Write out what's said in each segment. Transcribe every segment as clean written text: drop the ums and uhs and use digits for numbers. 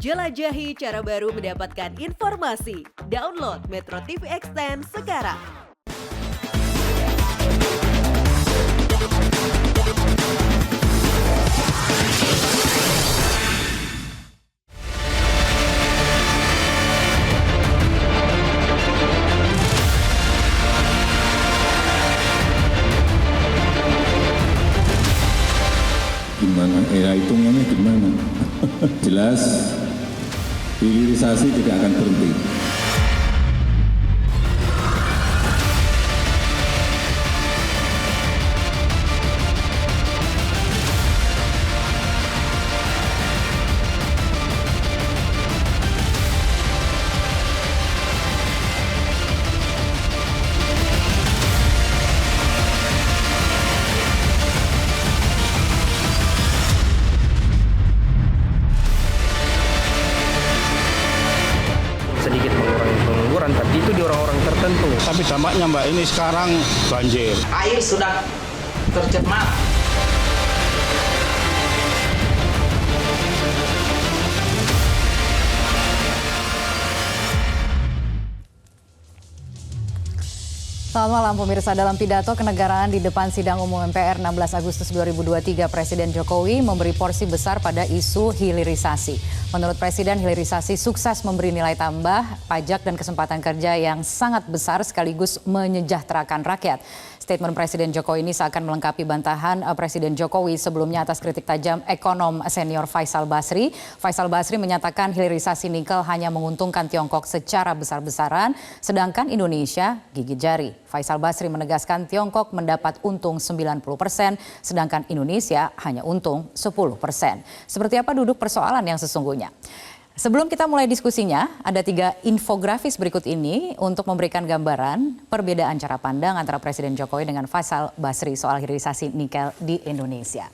Jelajahi cara baru mendapatkan informasi. Download Metro TV Extend sekarang. Gimana? Hitungannya gimana? Jelas, hilirisasi tidak akan berhenti. Sedikit mengurangi pengangguran, tapi itu di orang-orang tertentu. Tapi dampaknya Mbak ini sekarang banjir. Air sudah tercemar. Selamat malam pemirsa. Dalam pidato kenegaraan di depan sidang umum MPR 16 Agustus 2023, Presiden Jokowi memberi porsi besar pada isu hilirisasi. Menurut Presiden, hilirisasi sukses memberi nilai tambah, pajak dan kesempatan kerja yang sangat besar sekaligus menyejahterakan rakyat. Statement Presiden Jokowi ini seakan melengkapi bantahan Presiden Jokowi sebelumnya atas kritik tajam ekonom senior Faisal Basri. Faisal Basri menyatakan hilirisasi nikel hanya menguntungkan Tiongkok secara besar-besaran, sedangkan Indonesia gigit jari. Faisal Basri menegaskan Tiongkok mendapat untung 90%, sedangkan Indonesia hanya untung 10%. Seperti apa duduk persoalan yang sesungguhnya? Sebelum kita mulai diskusinya, ada 3 infografis berikut ini untuk memberikan gambaran perbedaan cara pandang antara Presiden Jokowi dengan Faisal Basri soal hilirisasi nikel di Indonesia.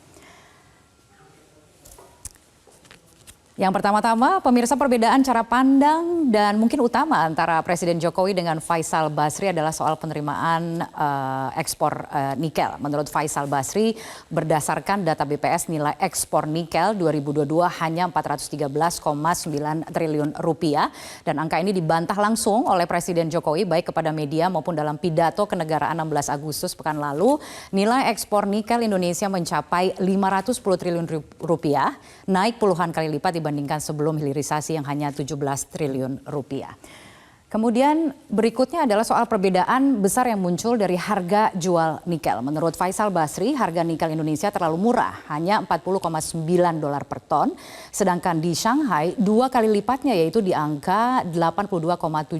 Yang pertama-tama, pemirsa, perbedaan cara pandang dan mungkin utama antara Presiden Jokowi dengan Faisal Basri adalah soal penerimaan ekspor nikel. Menurut Faisal Basri, berdasarkan data BPS, nilai ekspor nikel 2022 hanya 413,9 triliun rupiah. Dan angka ini dibantah langsung oleh Presiden Jokowi baik kepada media maupun dalam pidato kenegaraan 16 Agustus pekan lalu. Nilai ekspor nikel Indonesia mencapai 510 triliun rupiah, naik puluhan kali lipat dibandingkan sebelum hilirisasi yang hanya 17 triliun rupiah. Kemudian berikutnya adalah soal perbedaan besar yang muncul dari harga jual nikel. Menurut Faisal Basri, harga nikel Indonesia terlalu murah, hanya $40,9 per ton. Sedangkan di Shanghai 2 kali lipatnya, yaitu di angka $82,7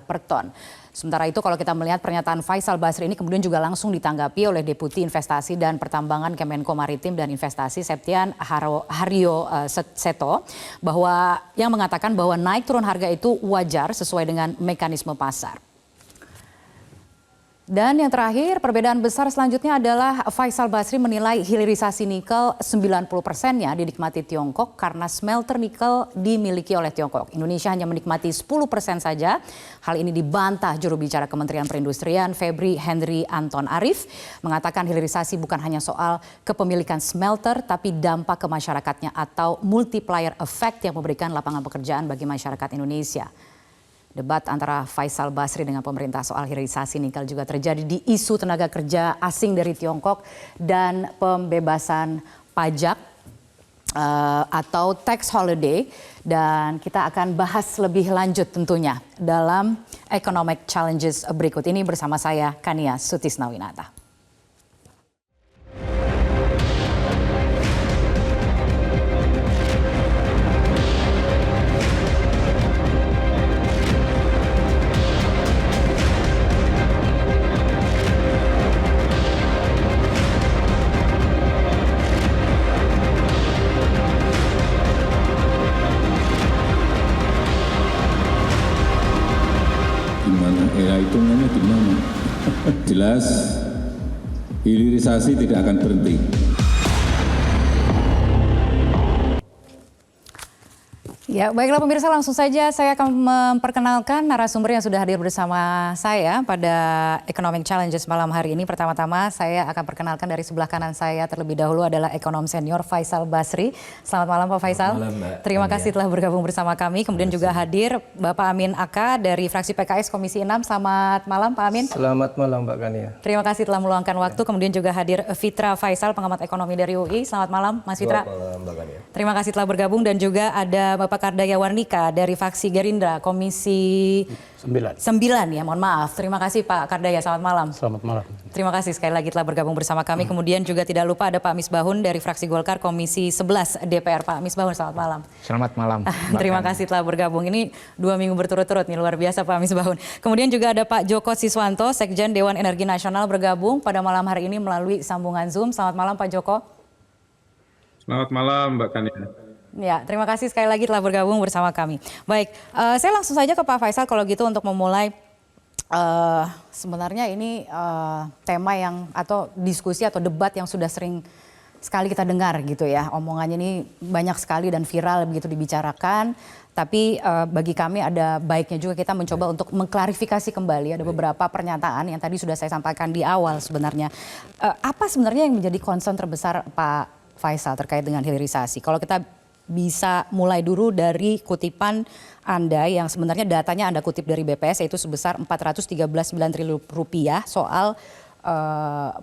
per ton. Sementara itu kalau kita melihat pernyataan Faisal Basri ini kemudian juga langsung ditanggapi oleh Deputi Investasi dan Pertambangan Kemenko Maritim dan Investasi Septian Haryo Seto, bahwa yang mengatakan bahwa naik turun harga itu wajar sesuai dengan mekanisme pasar. Dan yang terakhir, perbedaan besar selanjutnya adalah Faisal Basri menilai hilirisasi nikel 90%-nya dinikmati Tiongkok karena smelter nikel dimiliki oleh Tiongkok. Indonesia hanya menikmati 10% saja. Hal ini dibantah juru bicara Kementerian Perindustrian Febri Henry Anton Arif, mengatakan hilirisasi bukan hanya soal kepemilikan smelter tapi dampak ke masyarakatnya atau multiplier effect yang memberikan lapangan pekerjaan bagi masyarakat Indonesia. Debat antara Faisal Basri dengan pemerintah soal hilirisasi nikel juga terjadi di isu tenaga kerja asing dari Tiongkok dan pembebasan pajak atau tax holiday. Dan kita akan bahas lebih lanjut tentunya dalam Economic Challenges berikut ini bersama saya Kania Sutisnawinata. Hitungannya gimana? Jelas, hilirisasi tidak akan berhenti. Ya, baiklah pemirsa, langsung saja saya akan memperkenalkan narasumber yang sudah hadir bersama saya pada Economic Challenges malam hari ini. Pertama-tama saya akan perkenalkan dari sebelah kanan saya terlebih dahulu adalah ekonom senior Faisal Basri. Selamat malam Pak Faisal. Selamat malam, Mbak. Terima kasih telah bergabung bersama kami. Kemudian juga hadir Bapak Amin Aka dari fraksi PKS Komisi 6. Selamat malam Pak Amin. Selamat malam Mbak Kania. Terima kasih telah meluangkan waktu. Kemudian juga hadir Fitra Faisal, pengamat ekonomi dari UI. Selamat malam Mas Fitra. Selamat malam Mbak Kania. Terima kasih telah bergabung. Dan juga ada Bapak Kardaya Warnika dari fraksi Gerindra Komisi 9 ya, mohon maaf. Terima kasih Pak Kardaya, selamat malam. Selamat malam. Terima kasih sekali lagi telah bergabung bersama kami. Kemudian juga tidak lupa ada Pak Misbahun dari fraksi Golkar Komisi 11 DPR. Pak Misbahun, selamat malam. Selamat malam. Terima kasih telah bergabung. Ini 2 minggu berturut-turut nih, luar biasa Pak Misbahun. Kemudian juga ada Pak Joko Siswanto, Sekjen Dewan Energi Nasional bergabung pada malam hari ini melalui sambungan Zoom. Selamat malam Pak Joko. Selamat malam Mbak Kania. Ya, terima kasih sekali lagi telah bergabung bersama kami. Baik, saya langsung saja ke Pak Faisal kalau gitu untuk memulai sebenarnya ini tema yang atau diskusi atau debat yang sudah sering sekali kita dengar gitu ya. Omongannya ini banyak sekali dan viral begitu dibicarakan. Tapi bagi kami ada baiknya juga kita mencoba untuk mengklarifikasi kembali. Ada beberapa pernyataan yang tadi sudah saya sampaikan di awal sebenarnya. Apa sebenarnya yang menjadi concern terbesar Pak Faisal terkait dengan hilirisasi? Kalau kita bisa mulai dulu dari kutipan Anda yang sebenarnya datanya Anda kutip dari BPS yaitu sebesar 413,9 triliun rupiah soal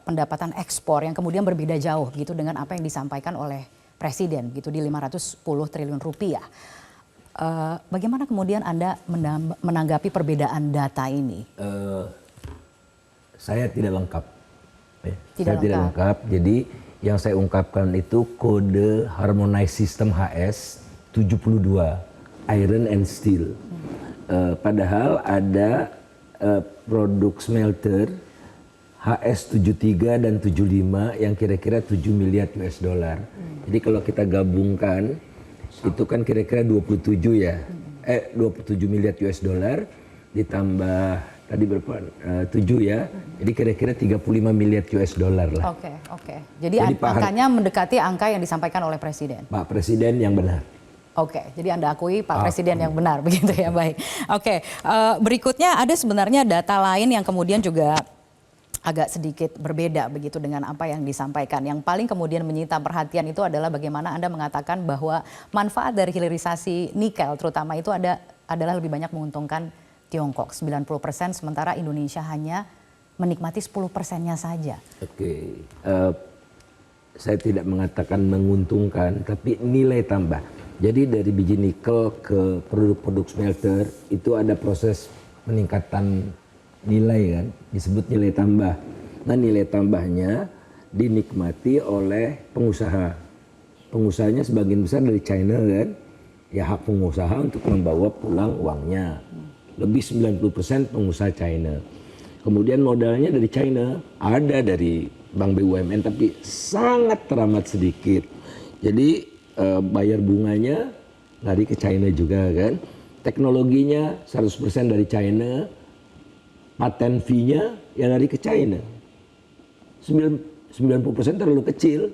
pendapatan ekspor yang kemudian berbeda jauh gitu dengan apa yang disampaikan oleh Presiden gitu di 510 triliun rupiah. Bagaimana kemudian Anda menanggapi perbedaan data ini? Saya tidak lengkap. Tidak lengkap. Jadi yang saya ungkapkan itu kode Harmonized System HS 72 Iron and Steel. Padahal ada produk smelter HS 73 dan 75 yang kira-kira 7 miliar US dollar. Jadi kalau kita gabungkan itu kan kira-kira 27 ya. 27 miliar US dollar ditambah tadi berapa? 7 ya. Jadi kira-kira 35 miliar US dollar lah. Oke. Jadi angkanya mendekati angka yang disampaikan oleh Presiden. Pak Presiden yang benar. Oke, jadi Anda akui Pak Presiden yang benar begitu ya, baik. Oke, berikutnya ada sebenarnya data lain yang kemudian juga agak sedikit berbeda begitu dengan apa yang disampaikan. Yang paling kemudian menyita perhatian itu adalah bagaimana Anda mengatakan bahwa manfaat dari hilirisasi nikel terutama itu adalah lebih banyak menguntungkan Tiongkok 90%, sementara Indonesia hanya menikmati 10%-nya saja. Oke, saya tidak mengatakan menguntungkan, tapi nilai tambah. Jadi dari biji nikel ke produk-produk smelter itu ada proses peningkatan nilai kan, disebut nilai tambah. Nah nilai tambahnya dinikmati oleh pengusaha. Pengusahanya sebagian besar dari China kan, ya hak pengusaha untuk membawa pulang uangnya. Lebih 90% pengusaha China. Kemudian modalnya dari China, ada dari Bank BUMN tapi sangat teramat sedikit. Jadi bayar bunganya lari ke China juga kan. Teknologinya 100% dari China, patent fee-nya yang lari ke China. 90% terlalu kecil.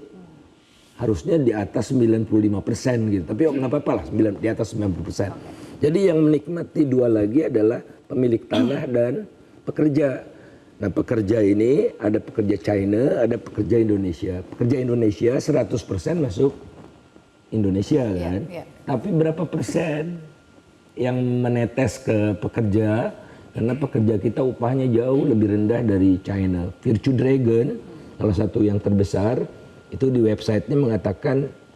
Harusnya di atas 95% gitu. Tapi nggak apa-apa lah, di atas 90%. Jadi yang menikmati dua lagi adalah pemilik tanah dan pekerja. Nah pekerja ini ada pekerja China, ada pekerja Indonesia. Pekerja Indonesia 100% masuk Indonesia kan. Tapi berapa persen yang menetes ke pekerja? Karena pekerja kita upahnya jauh lebih rendah dari China. Virtue Dragon, salah satu yang terbesar, itu di websitenya mengatakan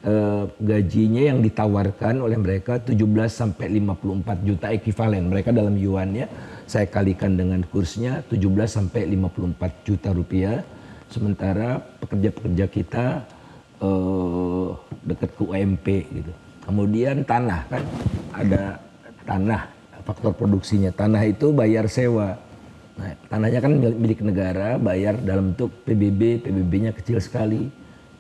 gajinya yang ditawarkan oleh mereka 17 sampai 54 juta ekuivalen. Mereka dalam yuannya saya kalikan dengan kursnya 17 sampai 54 juta rupiah. Sementara pekerja-pekerja kita dekat ke UMP gitu. Kemudian tanah kan, ada tanah, faktor produksinya. Tanah itu bayar sewa. Nah, tanahnya kan milik negara, bayar dalam bentuk PBB, PBB-nya kecil sekali.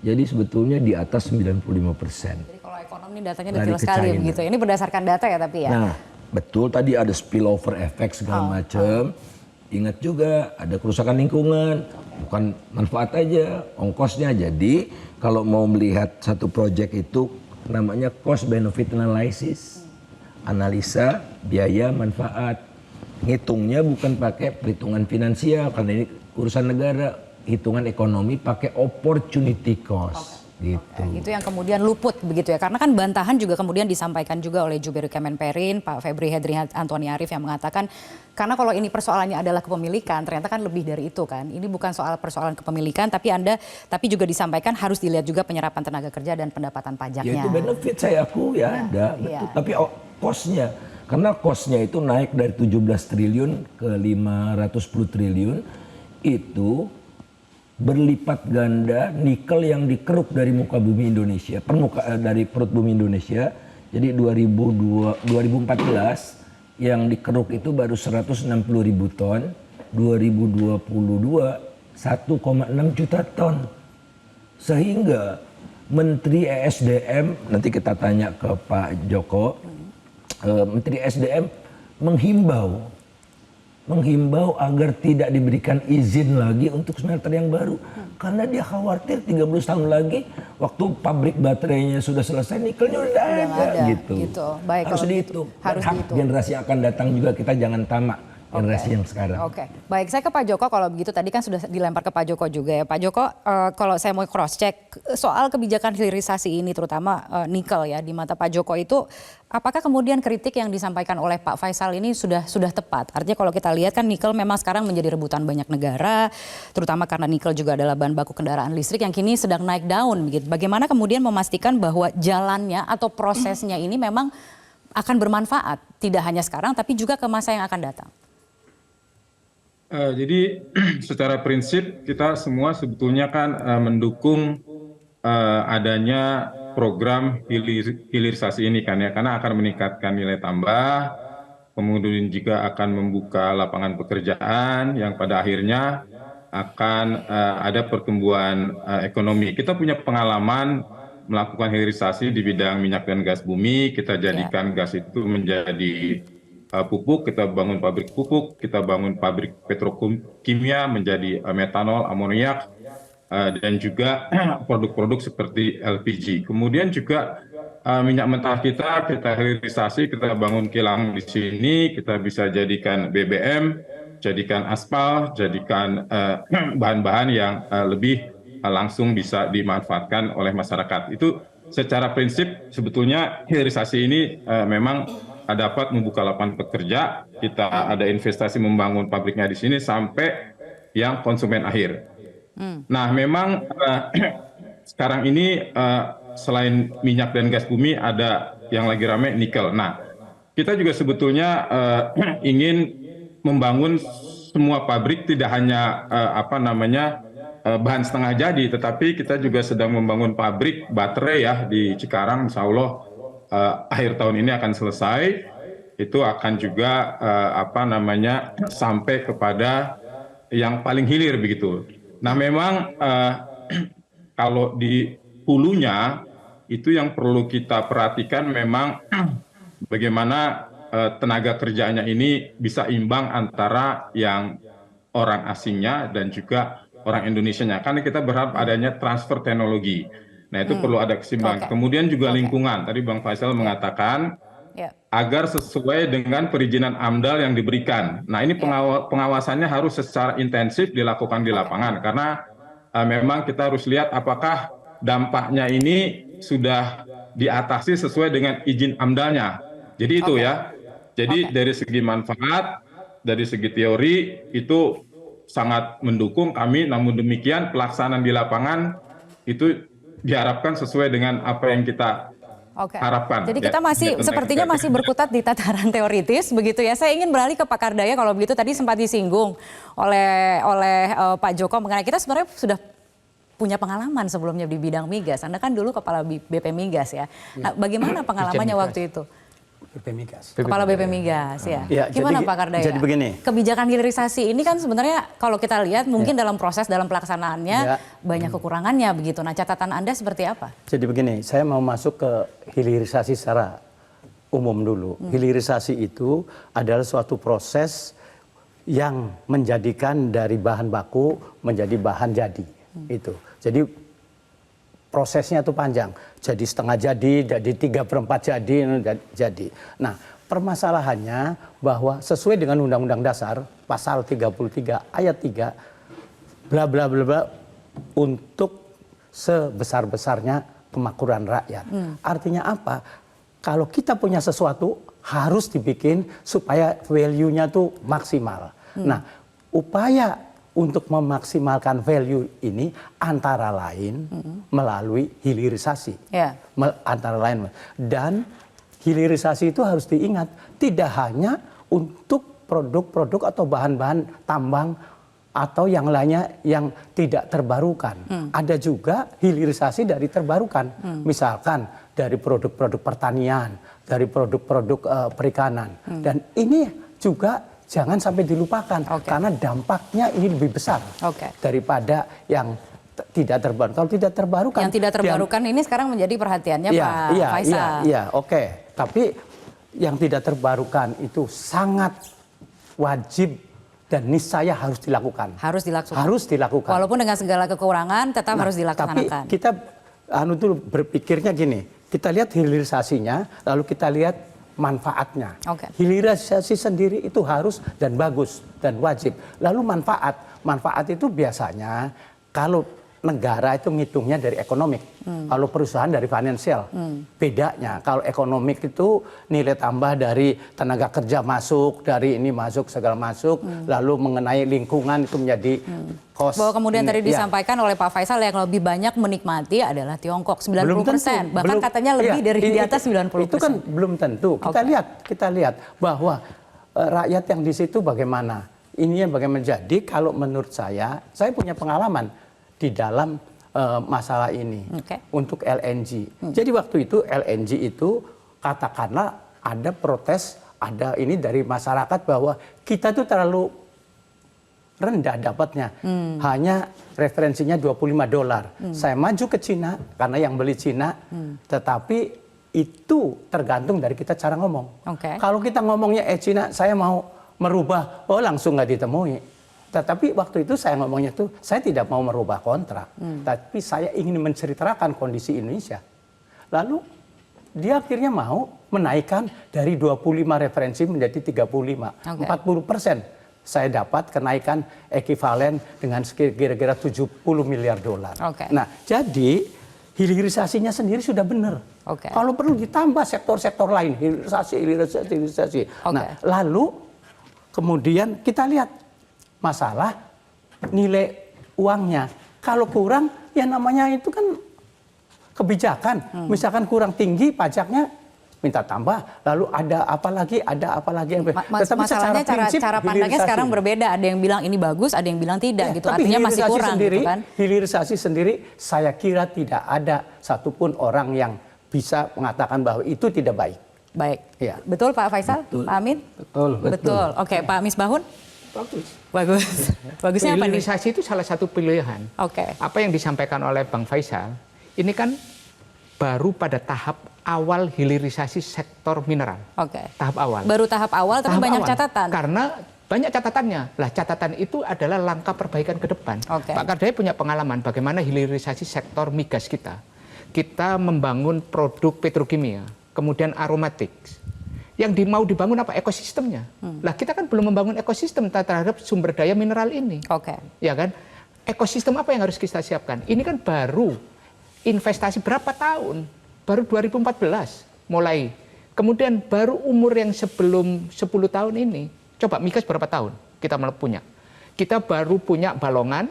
Jadi sebetulnya di atas 95%. Jadi kalau ekonomi datanya detail sekali begitu. Ini berdasarkan data ya tapi ya. Nah, betul tadi ada spillover effect segala macam. Ingat juga ada kerusakan lingkungan, bukan manfaat aja, ongkosnya. Jadi kalau mau melihat satu proyek itu namanya cost benefit analysis. analisa biaya manfaat. Ngitungnya bukan pakai perhitungan finansial karena ini urusan negara, hitungan ekonomi pakai opportunity cost. Gitu. Itu yang kemudian luput begitu ya, karena kan bantahan juga kemudian disampaikan juga oleh Jubir Kemenperin Pak Febri Hedri Antoni Arif yang mengatakan karena kalau ini persoalannya adalah kepemilikan, ternyata kan lebih dari itu kan, ini bukan soal persoalan kepemilikan tapi juga disampaikan harus dilihat juga penyerapan tenaga kerja dan pendapatan pajaknya. Ya itu benefit saya akui ya ada, betul. Tapi cost-nya, karena cost-nya itu naik dari 17 triliun ke 510 triliun itu berlipat ganda nikel yang dikeruk dari muka bumi Indonesia, dari perut bumi Indonesia. Jadi 2014 yang dikeruk itu baru 160.000 ton, 2022 1,6 juta ton. Sehingga Menteri ESDM, nanti kita tanya ke Pak Joko, Menteri ESDM menghimbau agar tidak diberikan izin lagi untuk smelter yang baru. Karena dia khawatir 13 tahun lagi waktu pabrik baterainya sudah selesai nikelnya udah ada. Gitu. Baik, harus dihitung. Harus dihitung. Generasi yang akan datang juga kita jangan tamak generasi yang sekarang. Oke. Baik, saya ke Pak Joko kalau begitu tadi kan sudah dilempar ke Pak Joko juga ya. Pak Joko, kalau saya mau cross check soal kebijakan hilirisasi ini terutama nikel ya di mata Pak Joko itu apakah kemudian kritik yang disampaikan oleh Pak Faisal ini sudah tepat? Artinya kalau kita lihat kan nikel memang sekarang menjadi rebutan banyak negara, terutama karena nikel juga adalah bahan baku kendaraan listrik yang kini sedang naik daun begitu. Bagaimana kemudian memastikan bahwa jalannya atau prosesnya ini memang akan bermanfaat tidak hanya sekarang tapi juga ke masa yang akan datang? Jadi secara prinsip kita semua sebetulnya kan mendukung adanya program hilirisasi ini kan ya, karena akan meningkatkan nilai tambah, kemudian juga akan membuka lapangan pekerjaan yang pada akhirnya akan ada pertumbuhan ekonomi. Kita punya pengalaman melakukan hilirisasi di bidang minyak dan gas bumi, kita jadikan gas itu menjadi pupuk, kita bangun pabrik pupuk, kita bangun pabrik petrokimia menjadi metanol, amoniak, dan juga produk-produk seperti LPG. Kemudian juga minyak mentah kita hilirisasi, kita bangun kilang di sini, kita bisa jadikan BBM, jadikan aspal, jadikan bahan-bahan yang lebih langsung bisa dimanfaatkan oleh masyarakat. Itu secara prinsip sebetulnya hilirisasi ini memang dapat membuka lapangan pekerja, kita ada investasi membangun pabriknya di sini sampai yang konsumen akhir. Nah memang sekarang ini selain minyak dan gas bumi ada yang lagi ramai nikel. Nah kita juga sebetulnya ingin membangun semua pabrik tidak hanya bahan setengah jadi, tetapi kita juga sedang membangun pabrik baterai ya di Cikarang, insya Allah akhir tahun ini akan selesai. Itu akan juga sampai kepada yang paling hilir begitu. Nah memang kalau di hulunya itu yang perlu kita perhatikan memang bagaimana tenaga kerjanya ini bisa imbang antara yang orang asingnya dan juga orang Indonesianya. Karena kita berharap adanya transfer teknologi. Nah itu perlu ada keseimbangan. Kemudian juga lingkungan. Tadi Bang Faisal mengatakan agar sesuai dengan perizinan AMDAL yang diberikan. Nah ini pengawasannya harus secara intensif dilakukan di lapangan. Karena memang kita harus lihat apakah dampaknya ini sudah diatasi sesuai dengan izin AMDAL-nya. Jadi itu ya. Jadi dari segi manfaat, dari segi teori itu sangat mendukung kami. Namun demikian pelaksanaan di lapangan itu diharapkan sesuai dengan apa yang kita harapkan. Jadi kita sepertinya masih berkutat di tataran teoritis begitu ya. Saya ingin beralih ke Pak Kardaya kalau begitu tadi sempat disinggung oleh Pak Joko mengenai kita sebenarnya sudah punya pengalaman sebelumnya di bidang migas. Anda kan dulu kepala BP Migas ya. Nah, bagaimana pengalamannya waktu itu? BP Migas. Kepala BP Migas ya. Gimana Pak Kardaya? Jadi begini. Kebijakan hilirisasi ini kan sebenarnya kalau kita lihat mungkin dalam proses dalam pelaksanaannya banyak kekurangannya begitu. Nah catatan Anda seperti apa? Jadi begini, saya mau masuk ke hilirisasi secara umum dulu. Hilirisasi itu adalah suatu proses yang menjadikan dari bahan baku menjadi bahan jadi. Itu. Jadi prosesnya itu panjang. Jadi setengah jadi 3/4 jadi. Nah, permasalahannya bahwa sesuai dengan Undang-Undang Dasar pasal 33 ayat 3 bla bla bla bla untuk sebesar-besarnya kemakmuran rakyat. Artinya apa? Kalau kita punya sesuatu harus dibikin supaya value-nya tuh maksimal. Nah, upaya untuk memaksimalkan value ini antara lain melalui hilirisasi. Antara lain. Dan hilirisasi itu harus diingat tidak hanya untuk produk-produk atau bahan-bahan tambang atau yang lainnya yang tidak terbarukan. Ada juga hilirisasi dari terbarukan. Misalkan dari produk-produk pertanian, dari produk-produk perikanan. Dan ini juga jangan sampai dilupakan karena dampaknya ini lebih besar daripada yang tidak terbarukan. Kalau tidak terbarukan, yang tidak terbarukan ini sekarang menjadi perhatiannya Pak Faisal. Iya, oke. Tapi yang tidak terbarukan itu sangat wajib dan niscaya harus dilakukan. Harus dilakukan. Harus dilakukan. Walaupun dengan segala kekurangan tetap harus dilaksanakan. Tapi kita tuh berpikirnya gini, kita lihat hilirisasinya, lalu kita lihat manfaatnya. Hilirisasi sendiri itu harus dan bagus dan wajib. Lalu manfaat itu biasanya kalau negara itu ngitungnya dari ekonomik. Kalau perusahaan dari finansial. Bedanya kalau ekonomik itu nilai tambah dari tenaga kerja masuk, dari ini masuk, segala masuk. Lalu mengenai lingkungan itu menjadi cost. Bahwa kemudian tadi disampaikan oleh Pak Faisal yang lebih banyak menikmati adalah Tiongkok 90%. Bahkan katanya lebih dari di atas 90%. Itu kan belum tentu. Kita lihat bahwa rakyat yang di situ bagaimana. Ini yang bagaimana. Jadi kalau menurut saya punya pengalaman di dalam masalah ini untuk LNG. Jadi waktu itu LNG itu katakanlah ada protes, ada ini dari masyarakat bahwa kita tuh terlalu rendah dapatnya. Hanya referensinya $25. Saya maju ke Cina karena yang beli Cina, tetapi itu tergantung dari kita cara ngomong. Kalau kita ngomongnya Cina saya mau merubah, langsung nggak ditemui. Tetapi waktu itu saya ngomongnya tuh, saya tidak mau merubah kontrak. Tapi saya ingin menceritakan kondisi Indonesia. Lalu dia akhirnya mau menaikkan dari 25 referensi menjadi 35. 40% saya dapat kenaikan ekivalen dengan kira-kira $70 miliar. Nah, jadi hilirisasinya sendiri sudah benar. Kalau perlu ditambah sektor-sektor lain, hilirisasi. Nah, lalu kemudian kita lihat masalah nilai uangnya. Kalau kurang, ya namanya itu kan kebijakan. Misalkan kurang tinggi pajaknya, minta tambah. Lalu ada apa lagi. Masalahnya cara pandangnya sekarang berbeda. Ada yang bilang ini bagus, ada yang bilang tidak. Gitu. Artinya masih kurang. Sendiri, gitu kan? Hilirisasi sendiri, saya kira tidak ada satupun orang yang bisa mengatakan bahwa itu tidak baik. Baik. Betul Pak Faisal? Betul. Pak Amin? Betul. Oke, Pak Misbahun? Bagus. Bagusnya apa nih? Hilirisasi itu salah satu pilihan. Apa yang disampaikan oleh Bang Faisal, ini kan baru pada tahap awal hilirisasi sektor mineral. Tahap awal. Baru tahap awal, tapi banyak catatan. Karena banyak catatannya. Lah catatan itu adalah langkah perbaikan ke depan. Pak Kardaya punya pengalaman bagaimana hilirisasi sektor migas kita. Kita membangun produk petrokimia, kemudian aromatik. Yang mau dibangun apa? Ekosistemnya. Lah kita kan belum membangun ekosistem terhadap sumber daya mineral ini. Ya kan? Ekosistem apa yang harus kita siapkan? Ini kan baru investasi berapa tahun? Baru 2014 mulai. Kemudian baru umur yang sebelum 10 tahun ini. Coba migas berapa tahun kita punya? Kita baru punya Balongan,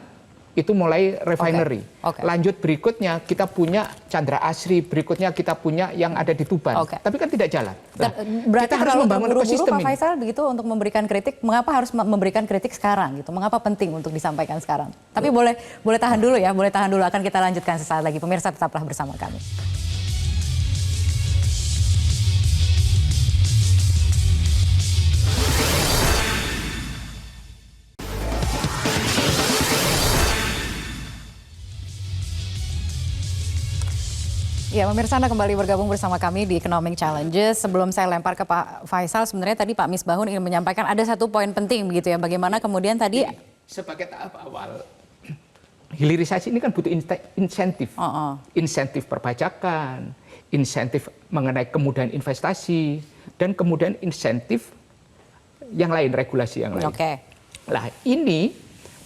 itu mulai refinery. Lanjut berikutnya kita punya Chandra Asri, berikutnya kita punya yang ada di Tuban. Tapi kan tidak jalan. Nah, berarti kita harus membangun ekosistem Pak Faisal begitu untuk memberikan kritik. Mengapa harus memberikan kritik sekarang gitu? Mengapa penting untuk disampaikan sekarang? Tapi boleh tahan dulu ya, boleh tahan dulu, akan kita lanjutkan sesaat lagi. Pemirsa tetaplah bersama kami. Ya, pemirsa, Anda kembali bergabung bersama kami di Economic Challenges. Sebelum saya lempar ke Pak Faisal, sebenarnya tadi Pak Misbahun ingin menyampaikan ada satu poin penting begitu ya. Bagaimana kemudian tadi sebagai tahap awal hilirisasi ini kan butuh insentif. Insentif perpajakan, insentif mengenai kemudahan investasi, dan kemudian insentif yang lain, regulasi yang lain. Nah, ini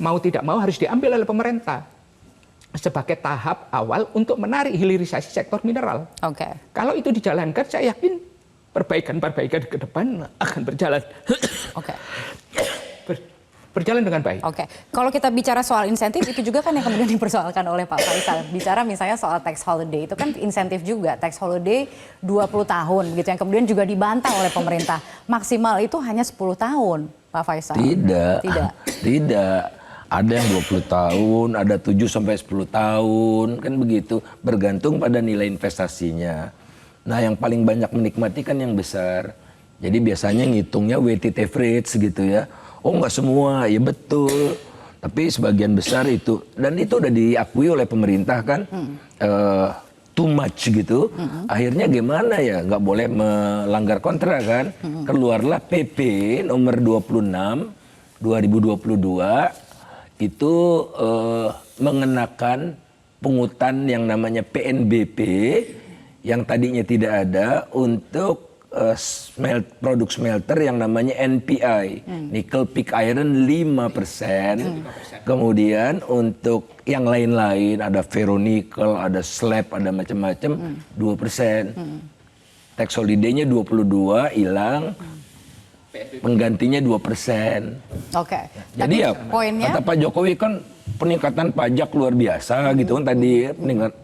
mau tidak mau harus diambil oleh pemerintah sebagai tahap awal untuk menarik hilirisasi sektor mineral. Kalau itu dijalankan, saya yakin perbaikan-perbaikan ke depan akan berjalan. Berjalan dengan baik. Kalau kita bicara soal insentif, itu juga kan yang kemudian dipersoalkan oleh Pak Faisal. Bicara misalnya soal tax holiday, itu kan insentif juga. Tax holiday 20 tahun, gitu, yang kemudian juga dibantah oleh pemerintah. Maksimal itu hanya 10 tahun, Pak Faisal. Tidak. Ada yang 20 tahun, ada 7 sampai 10 tahun, kan begitu. Bergantung pada nilai investasinya. Nah, yang paling banyak menikmati kan yang besar. Jadi biasanya ngitungnya weighted average gitu ya. Oh, nggak semua, ya betul. Tapi sebagian besar itu, dan itu udah diakui oleh pemerintah kan, too much gitu. Akhirnya gimana ya, nggak boleh melanggar kontrak kan. Keluarlah PP nomor 26 2022 itu mengenakan pungutan yang namanya PNBP yang tadinya tidak ada untuk produk smelter yang namanya NPI, nickel pig iron 5%. Kemudian untuk yang lain-lain ada ferronickel, ada slab, ada macam-macam 2%. Tax holiday-nya 22 hilang, penggantinya 2%. Jadi ya poinnya, kata Pak Jokowi kan peningkatan pajak luar biasa gitu kan tadi, peningkat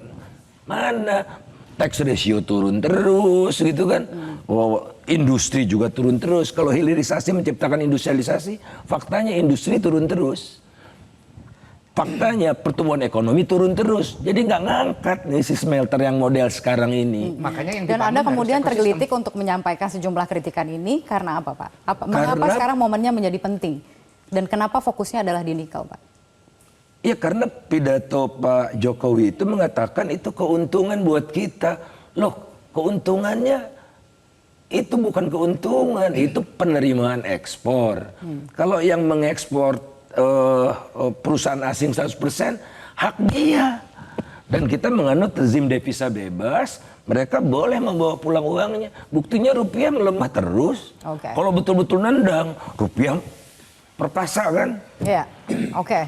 mana? Tax ratio turun terus gitu kan. Industri juga turun terus. Kalau hilirisasi menciptakan industrialisasi, faktanya industri turun terus. Faktanya pertumbuhan ekonomi turun terus. Jadi nggak ngangkat nih si smelter yang model sekarang ini. Makanya yang dan Anda kemudian tergelitik untuk menyampaikan sejumlah kritikan ini karena apa, Pak? Mengapa sekarang momennya menjadi penting? Dan kenapa fokusnya adalah di nikel, Pak? Ya karena pidato Pak Jokowi itu mengatakan itu keuntungan buat kita. Loh, keuntungannya itu bukan keuntungan, itu penerimaan ekspor. Kalau yang mengekspor perusahaan asing 100%, hak dia. Dan kita menganut rezim devisa bebas, mereka boleh membawa pulang uangnya. Buktinya rupiah melemah terus. Kalau betul-betul nendang, rupiah perkasa kan? Ya,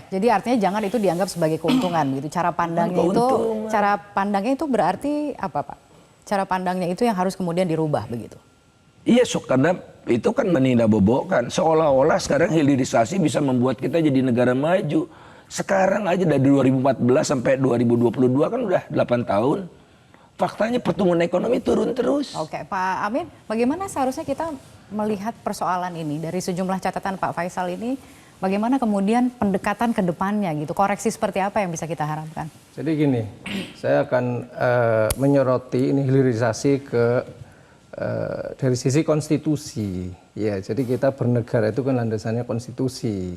Jadi artinya jangan itu dianggap sebagai keuntungan gitu. Cara pandangnya itu berarti apa, Pak? Cara pandangnya itu yang harus kemudian dirubah begitu. Iya, karena itu kan menindakbobokkan. Seolah-olah sekarang hilirisasi bisa membuat kita jadi negara maju. Sekarang aja dari 2014 sampai 2022 kan udah 8 tahun. Faktanya pertumbuhan ekonomi turun terus. Pak Amin, bagaimana seharusnya kita melihat persoalan ini dari sejumlah catatan Pak Faisal ini, bagaimana kemudian pendekatan ke depannya gitu, koreksi seperti apa yang bisa kita harapkan? Jadi gini, saya akan menyoroti ini hilirisasi dari sisi konstitusi. Ya, jadi kita bernegara itu kan landasannya konstitusi.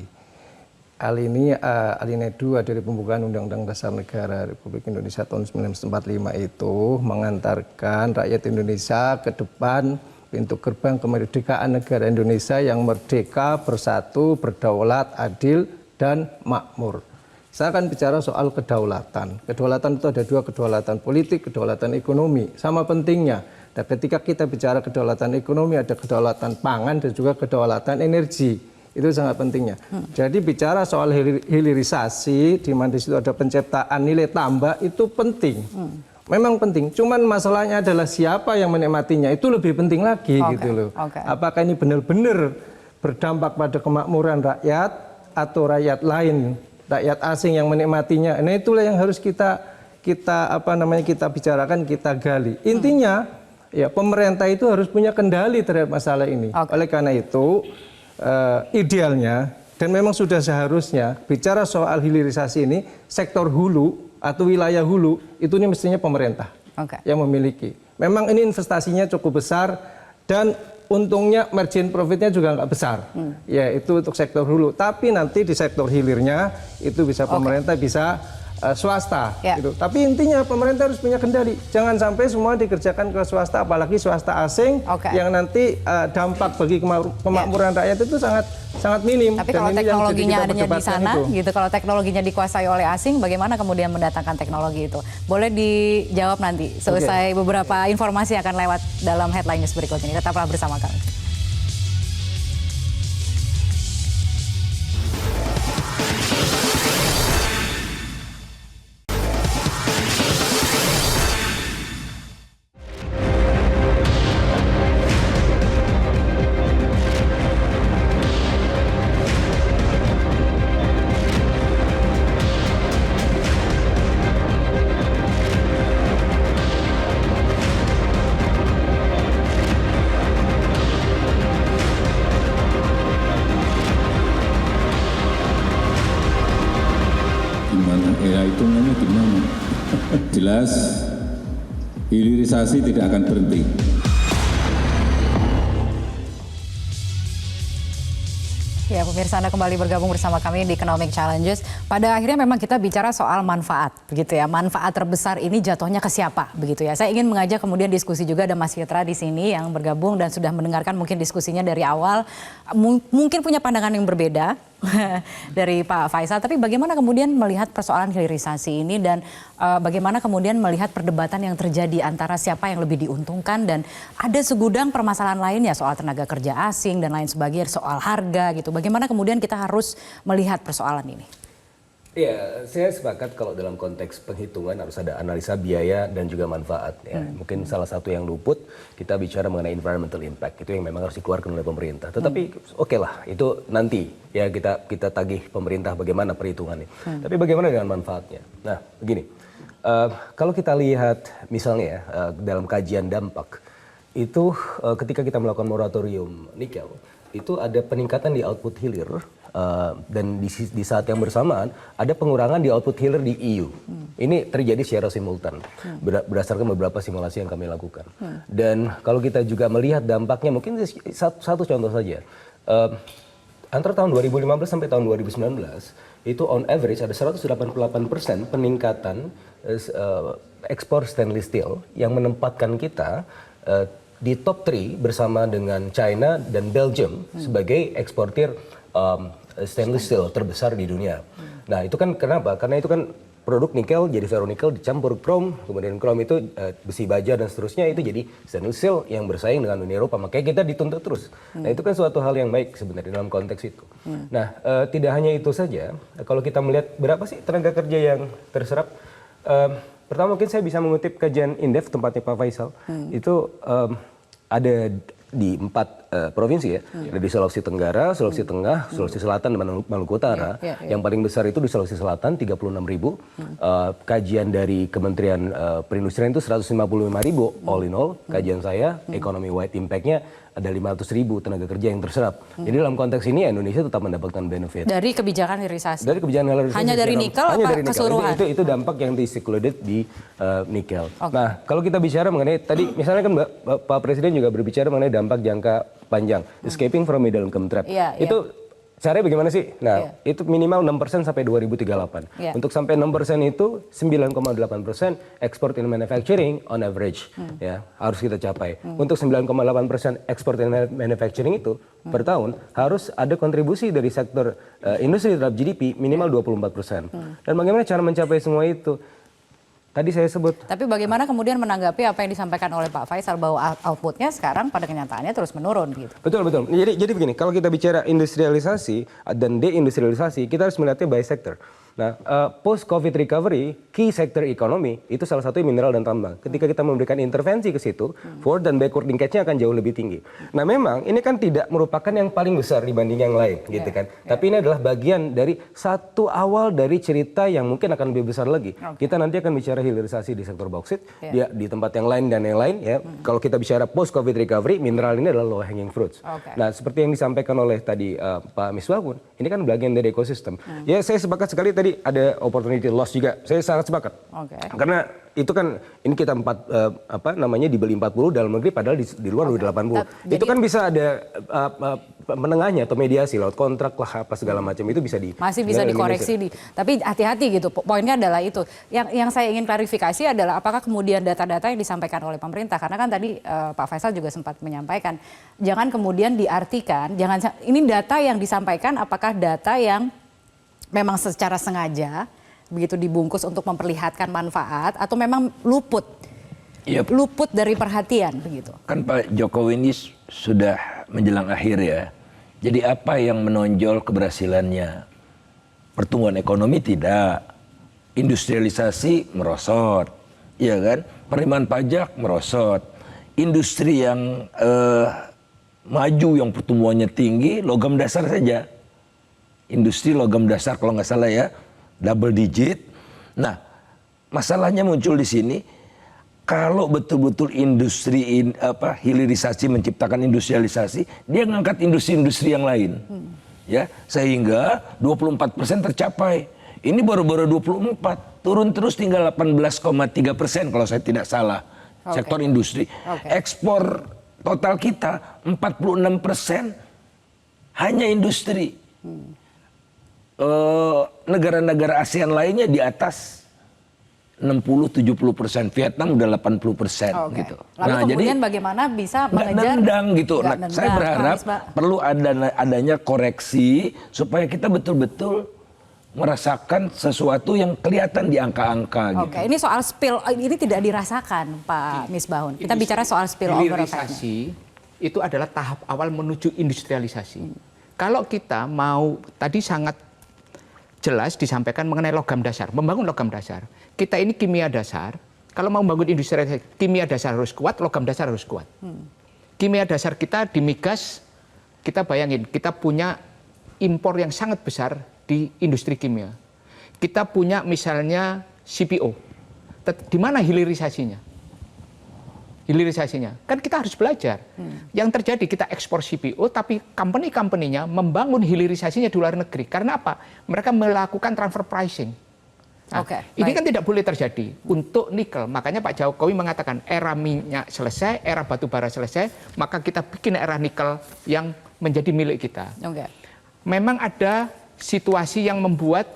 Alinea 2 dari pembukaan Undang-Undang Dasar Negara Republik Indonesia tahun 1945 itu mengantarkan rakyat Indonesia ke depan pintu gerbang kemerdekaan negara Indonesia yang merdeka, bersatu, berdaulat, adil, dan makmur. Saya akan bicara soal kedaulatan. Kedaulatan itu ada dua, kedaulatan politik, kedaulatan ekonomi. Sama pentingnya. Dan ketika kita bicara kedaulatan ekonomi, ada kedaulatan pangan dan juga kedaulatan energi. Itu sangat pentingnya. Jadi bicara soal hilirisasi, di mana di situ ada penciptaan nilai tambah, itu penting. Memang penting. Cuman masalahnya adalah siapa yang menikmatinya, itu lebih penting lagi gitu loh. Apakah ini benar-benar berdampak pada kemakmuran rakyat atau rakyat lain, rakyat asing yang menikmatinya. Nah, itulah yang harus kita bicarakan, kita gali. Intinya ya pemerintah itu harus punya kendali terhadap masalah ini. Oleh karena itu idealnya dan memang sudah seharusnya bicara soal hilirisasi ini, sektor hulu atau wilayah hulu itu ini mestinya pemerintah yang memiliki. Memang ini investasinya cukup besar dan untungnya margin profitnya juga nggak besar. Ya itu untuk sektor hulu. Tapi nanti di sektor hilirnya itu bisa pemerintah bisa swasta. Gitu. Tapi intinya pemerintah harus punya kendali. Jangan sampai semua dikerjakan ke swasta, apalagi swasta asing yang nanti dampak bagi kemakmuran rakyat itu sangat minim. Tapi kalau teknologinya adanya di sana, gitu, kalau teknologinya dikuasai oleh asing, bagaimana kemudian mendatangkan teknologi itu? Boleh dijawab nanti selesai beberapa informasi yang akan lewat dalam headline news berikut ini. Tetaplah bersama kami. Hitungannya gimana? Jelas hilirisasi tidak akan berhenti. Ya, pemirsa, Anda kembali bergabung bersama kami di Economic Challenges. Pada akhirnya memang kita bicara soal manfaat, begitu ya. Manfaat terbesar ini jatuhnya ke siapa, begitu ya. Saya ingin mengajak kemudian diskusi juga, ada Mas Fitra di sini yang bergabung dan sudah mendengarkan mungkin diskusinya dari awal. Mungkin punya pandangan yang berbeda dari Pak Faisal, tapi bagaimana kemudian melihat persoalan hilirisasi ini dan bagaimana kemudian melihat perdebatan yang terjadi antara siapa yang lebih diuntungkan, dan ada segudang permasalahan lainnya soal tenaga kerja asing dan lain sebagainya, soal harga gitu. Bagaimana kemudian kita harus melihat persoalan ini? Ya, saya sepakat kalau dalam konteks penghitungan harus ada analisa biaya dan juga manfaat. Ya. Mungkin salah satu yang luput, kita bicara mengenai environmental impact, itu yang memang harus dikeluarkan oleh pemerintah. Tetapi oke lah, itu nanti ya kita tagih pemerintah bagaimana perhitungannya. Tapi bagaimana dengan manfaatnya? Nah, begini, kalau kita lihat misalnya dalam kajian dampak, itu ketika kita melakukan moratorium nikel, itu ada peningkatan di output hilir. Dan di saat yang bersamaan ada pengurangan di output hilir di EU. Ini terjadi secara simultan berdasarkan beberapa simulasi yang kami lakukan. Dan kalau kita juga melihat dampaknya, mungkin satu contoh saja. Antara tahun 2015 sampai tahun 2019 itu on average ada 188% peningkatan ekspor stainless steel yang menempatkan kita di top 3 bersama dengan China dan Belgium sebagai eksportir stainless steel terbesar di dunia. Nah, itu kan kenapa? Karena itu kan produk nikel jadi ferronikel dicampur krom, kemudian krom itu besi baja dan seterusnya, itu jadi stainless steel yang bersaing dengan Uni Eropa. Makanya kita dituntut terus. Nah, itu kan suatu hal yang baik sebenarnya dalam konteks itu. Nah, tidak hanya itu saja. Kalau kita melihat berapa sih tenaga kerja yang terserap, pertama mungkin saya bisa mengutip kajian Indef tempatnya Pak Faisal. Itu ada di 4 provinsi ya, ada di Sulawesi Tenggara, Sulawesi Tengah, Sulawesi Selatan, dan Maluku Utara. Yang paling besar itu di Sulawesi Selatan 36.000. Kajian dari Kementerian Perindustrian itu 155.000 all in all. Kajian saya, economy wide impact-nya ada 500.000 tenaga kerja yang terserap. Jadi dalam konteks ini Indonesia tetap mendapatkan benefit. Dari kebijakan hilirisasi? Dari kebijakan hilirisasi. Hanya dari nikel apa keseluruhan? Itu dampak yang di-secluded di nikel. Nah, kalau kita bicara mengenai, tadi misalnya kan Pak Presiden juga berbicara mengenai dampak jangka panjang. Escaping from middle income trap. Itu caranya bagaimana sih? Nah, itu minimal 6% sampai 2038. Untuk sampai 6% itu 9,8% export in manufacturing on average. Ya, harus kita capai. Untuk 9,8% export in manufacturing itu per tahun harus ada kontribusi dari sektor industri terhadap GDP minimal 24%. Dan bagaimana cara mencapai semua itu? Tadi saya sebut. Tapi bagaimana kemudian menanggapi apa yang disampaikan oleh Pak Faisal bahwa outputnya sekarang pada kenyataannya terus menurun gitu. Betul. Jadi begini, kalau kita bicara industrialisasi dan deindustrialisasi, kita harus melihatnya by sector. Nah, post-COVID recovery, key sector ekonomi itu salah satu mineral dan tambang. Ketika kita memberikan intervensi ke situ, forward dan backward linkage-nya akan jauh lebih tinggi. Nah, memang ini kan tidak merupakan yang paling besar dibanding yang lain, gitu kan. Tapi ini adalah bagian dari satu awal dari cerita yang mungkin akan lebih besar lagi. Kita nanti akan bicara hilirisasi di sektor bauksit, di tempat yang lain dan yang lain. Ya. Kalau kita bicara post-COVID recovery, mineral ini adalah low hanging fruits. Nah, seperti yang disampaikan oleh tadi Pak Misbahun, ini kan bagian dari ekosistem. Ya, saya sepakat sekali tadi tadi ada opportunity loss juga. Saya sangat sepakat. Karena itu kan ini kita dibeli 40 dalam negeri padahal di luar udah 80. Itu kan bisa ada menengahnya atau mediasi lewat kontrak lah apa segala macam itu bisa masih bisa dikoreksi tapi hati-hati gitu. Poinnya adalah itu. Yang saya ingin klarifikasi adalah apakah kemudian data-data yang disampaikan oleh pemerintah, karena kan tadi Pak Faisal juga sempat menyampaikan jangan kemudian diartikan, ini data yang disampaikan apakah data yang memang secara sengaja begitu dibungkus untuk memperlihatkan manfaat atau memang luput dari perhatian begitu. Kan Pak Jokowi ini sudah menjelang akhir ya. Jadi apa yang menonjol keberhasilannya? Pertumbuhan ekonomi tidak, industrialisasi merosot, ya kan? Penerimaan pajak merosot, industri yang maju yang pertumbuhannya tinggi, logam dasar saja. Industri logam dasar kalau nggak salah ya, double digit. Nah, masalahnya muncul di sini. Kalau betul-betul industri hilirisasi menciptakan industrialisasi, dia ngangkat industri-industri yang lain. Ya, sehingga 24% tercapai. Ini baru-baru 24, turun terus tinggal 18,3% kalau saya tidak salah. Sektor industri. Ekspor total kita 46% hanya industri. Negara-negara ASEAN lainnya di atas 60-70%, Vietnam udah 80% gitu. Lalu kemudian bagaimana bisa mengejar? Nendang gitu. Saya berharap perlu adanya koreksi supaya kita betul-betul merasakan sesuatu yang kelihatan di angka-angka. Gitu. Ini soal spill, ini tidak dirasakan Pak Misbahun. Kita bicara soal spillover. Hilirisasi itu adalah tahap awal menuju industrialisasi. Kalau kita mau, tadi sangat jelas disampaikan mengenai logam dasar, membangun logam dasar. Kita ini kimia dasar, kalau mau membangun industri, kimia dasar harus kuat, logam dasar harus kuat. Kimia dasar kita di migas, kita bayangin, kita punya impor yang sangat besar di industri kimia. Kita punya misalnya CPO, di mana hilirisasinya? Hilirisasinya, kan kita harus belajar. Yang terjadi kita ekspor CPO, tapi company-company-nya membangun hilirisasinya di luar negeri. Karena apa? Mereka melakukan transfer pricing. Nah, ini kan tidak boleh terjadi untuk nikel. Makanya Pak Jokowi mengatakan era minyak selesai, era batu bara selesai, maka kita bikin era nikel yang menjadi milik kita. Memang ada situasi yang membuat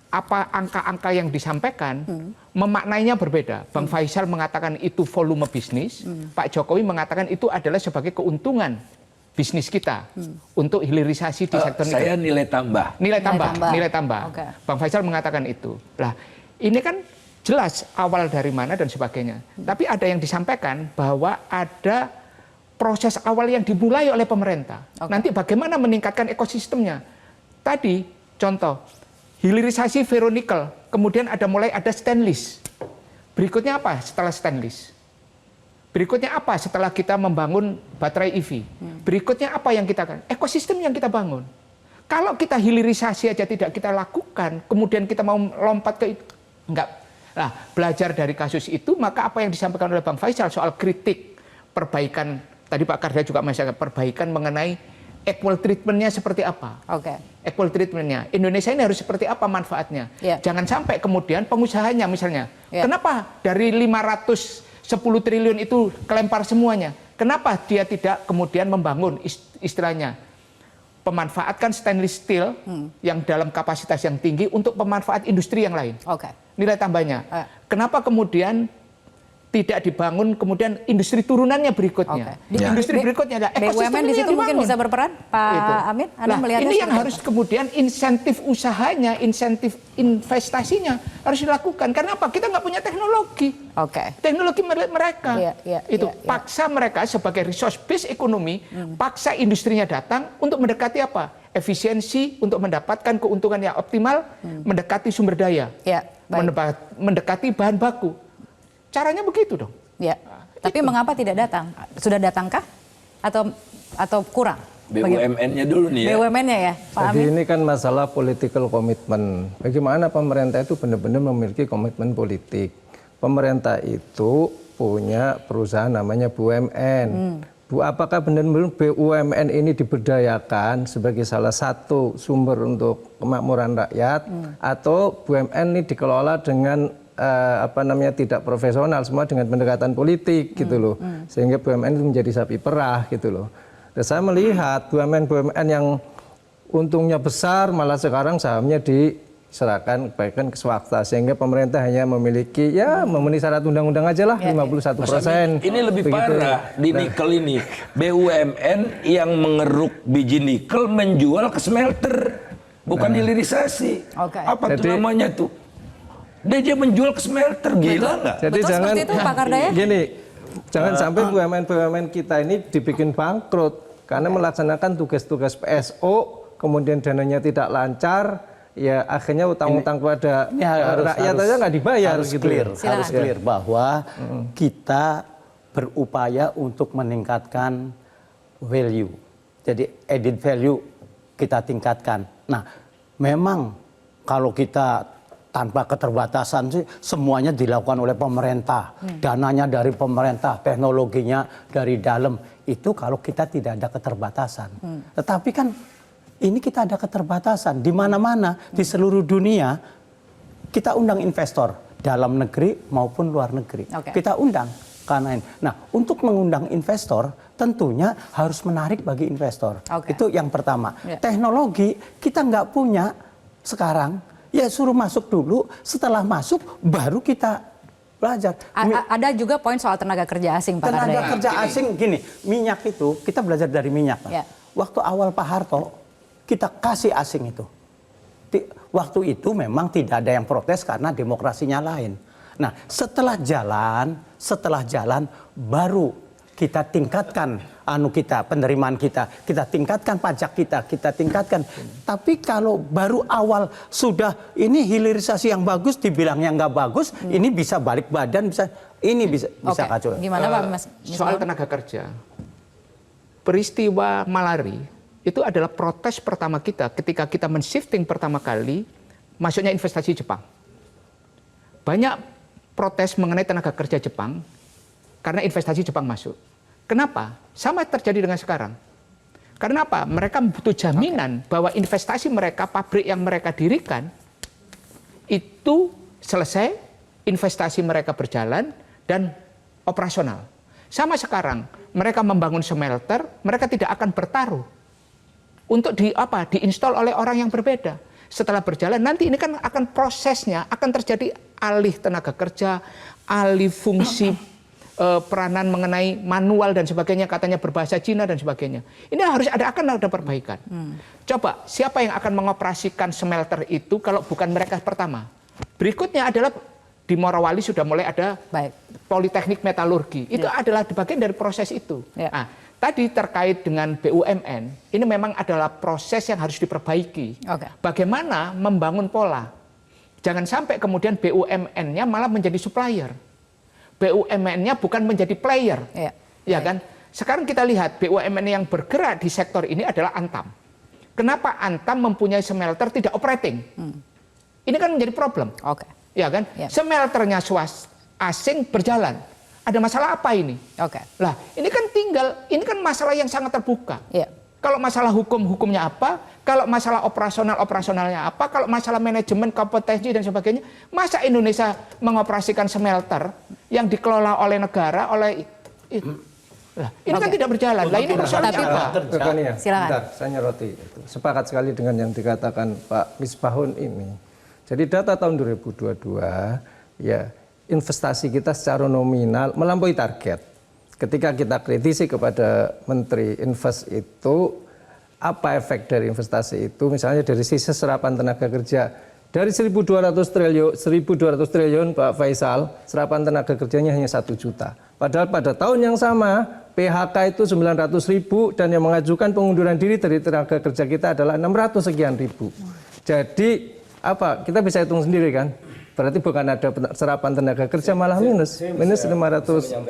apa angka-angka yang disampaikan memaknainya berbeda. Bang Faisal mengatakan itu volume bisnis, Pak Jokowi mengatakan itu adalah sebagai keuntungan bisnis kita untuk hilirisasi di sektor nikel. Saya nilai tambah. Nilai tambah. Bang Faisal mengatakan itu. Lah, ini kan jelas awal dari mana dan sebagainya. Tapi ada yang disampaikan bahwa ada proses awal yang dimulai oleh pemerintah. Nanti bagaimana meningkatkan ekosistemnya? Tadi contoh hilirisasi ferronikel, kemudian mulai ada stainless. Berikutnya apa setelah stainless? Berikutnya apa setelah kita membangun baterai EV? Berikutnya apa yang kita kan? Ekosistem yang kita bangun. Kalau kita hilirisasi aja tidak kita lakukan, kemudian kita mau lompat ke itu, enggak. Nah, belajar dari kasus itu, maka apa yang disampaikan oleh Bang Faisal soal kritik perbaikan, tadi Pak Karda juga masalah perbaikan mengenai equal treatment-nya seperti apa? Equal treatment-nya. Indonesia ini harus seperti apa manfaatnya? Jangan sampai kemudian pengusahanya misalnya. Kenapa dari 510 triliun itu kelempar semuanya? Kenapa dia tidak kemudian membangun istilahnya? Pemanfaatkan stainless steel yang dalam kapasitas yang tinggi untuk pemanfaat industri yang lain. Nilai tambahnya. Kenapa kemudian tidak dibangun kemudian industri turunannya berikutnya. Industri berikutnya ada BUMN di situ mungkin bisa berperan, Pak Amin. Anda melihatnya ini yang harus kemudian insentif usahanya, insentif investasinya harus dilakukan. Karena apa? Kita nggak punya teknologi. Teknologi milik mereka. Paksa mereka sebagai resource based ekonomi, paksa industrinya datang untuk mendekati apa? Efisiensi untuk mendapatkan keuntungan yang optimal, mendekati sumber daya, mendekati bahan baku. Caranya begitu dong. Tapi mengapa tidak datang? Sudah datangkah? Atau kurang? BUMN-nya dulu nih ya. BUMN-nya ya, Pak Amin. Jadi ini kan masalah political commitment. Bagaimana pemerintah itu benar-benar memiliki komitmen politik. Pemerintah itu punya perusahaan namanya BUMN. Bu, apakah benar-benar BUMN ini diberdayakan sebagai salah satu sumber untuk kemakmuran rakyat, atau BUMN ini dikelola dengan tidak profesional, semua dengan pendekatan politik gitu loh, sehingga BUMN itu menjadi sapi perah gitu loh. Dan saya melihat BUMN yang untungnya besar malah sekarang sahamnya diserahkan bahkan ke swasta, sehingga pemerintah hanya memiliki memenuhi syarat undang-undang aja lah 51%. Ini lebih parah di nikel ini. BUMN yang mengeruk biji nikel menjual ke smelter, bukan hilirisasi. Apa tuh namanya tuh? Dia menjual ke smelter, gila nggak? Jadi betul jangan seperti itu, Pak Kardaya? Gini, jangan sampai BUMN kita ini dibikin bangkrut karena melaksanakan tugas-tugas PSO, kemudian dananya tidak lancar, ya akhirnya utang-utang kepada rakyat aja nggak dibayar gitu. Harus clear bahwa kita berupaya untuk meningkatkan value. Jadi added value kita tingkatkan. Nah, memang kalau kita tanpa keterbatasan sih semuanya dilakukan oleh pemerintah, dananya dari pemerintah, teknologinya dari dalam, itu kalau kita tidak ada keterbatasan. Tetapi kan ini kita ada keterbatasan di mana-mana di seluruh dunia. Kita undang investor dalam negeri maupun luar negeri. Kita undang karena ini. Nah, untuk mengundang investor tentunya harus menarik bagi investor. Itu yang pertama. Teknologi kita nggak punya sekarang. Ya suruh masuk dulu, setelah masuk baru kita belajar. Ada juga poin soal tenaga kerja asing, Pak Kardaya. Tenaga kerja asing gini, minyak itu kita belajar dari minyak. Waktu awal Pak Harto kita kasih asing itu. Waktu itu memang tidak ada yang protes karena demokrasinya lain. Nah, setelah jalan baru kita tingkatkan penerimaan kita tingkatkan pajak kita tingkatkan. Tapi kalau baru awal sudah ini hilirisasi yang bagus dibilangnya nggak bagus, ini bisa balik badan, bisa kacau. Gimana Pak Mas? Soal tenaga kerja, peristiwa Malari itu adalah protes pertama kita ketika kita men-shifting pertama kali masuknya investasi Jepang. Banyak protes mengenai tenaga kerja Jepang karena investasi Jepang masuk. Kenapa? Sama terjadi dengan sekarang. Karena apa? Mereka butuh jaminan bahwa investasi mereka, pabrik yang mereka dirikan, itu selesai, investasi mereka berjalan, dan operasional. Sama sekarang, mereka membangun smelter, mereka tidak akan bertaruh untuk diinstal oleh orang yang berbeda. Setelah berjalan, nanti ini kan akan prosesnya, akan terjadi alih tenaga kerja, alih fungsi peranan mengenai manual dan sebagainya, katanya berbahasa Cina dan sebagainya. Ini akan ada perbaikan. Coba, siapa yang akan mengoperasikan smelter itu kalau bukan mereka pertama? Berikutnya adalah di Morowali sudah mulai ada Politeknik Metalurgi. Itu adalah bagian dari proses itu. Nah, tadi terkait dengan BUMN, ini memang adalah proses yang harus diperbaiki. Bagaimana membangun pola. Jangan sampai kemudian BUMN-nya malah menjadi supplier. BUMN-nya bukan menjadi player, ya kan? Sekarang kita lihat BUMN yang bergerak di sektor ini adalah Antam. Kenapa Antam mempunyai smelter tidak operating? Ini kan menjadi problem, ya kan? Smelternya asing berjalan, ada masalah apa ini? Lah, ini kan masalah yang sangat terbuka. Kalau masalah hukumnya apa, kalau masalah operasionalnya apa, kalau masalah manajemen, kompetensi dan sebagainya, masa Indonesia mengoperasikan smelter yang dikelola oleh negara, ini kan tidak berjalan. Lah ini persoalannya apa? Silakan. Saya nyoroti. Sepakat sekali dengan yang dikatakan Pak Misbahun ini. Jadi data tahun 2022, ya investasi kita secara nominal melampaui target. Ketika kita kritisi kepada Menteri Invest itu, apa efek dari investasi itu? Misalnya dari sisi serapan tenaga kerja, dari 1.200 triliun Pak Faisal, serapan tenaga kerjanya hanya 1 juta. Padahal pada tahun yang sama, PHK itu 900.000 dan yang mengajukan pengunduran diri dari tenaga kerja kita adalah 600 sekian ribu. Jadi kita bisa hitung sendiri kan? Berarti bukan ada serapan tenaga kerja, malah minus 500.000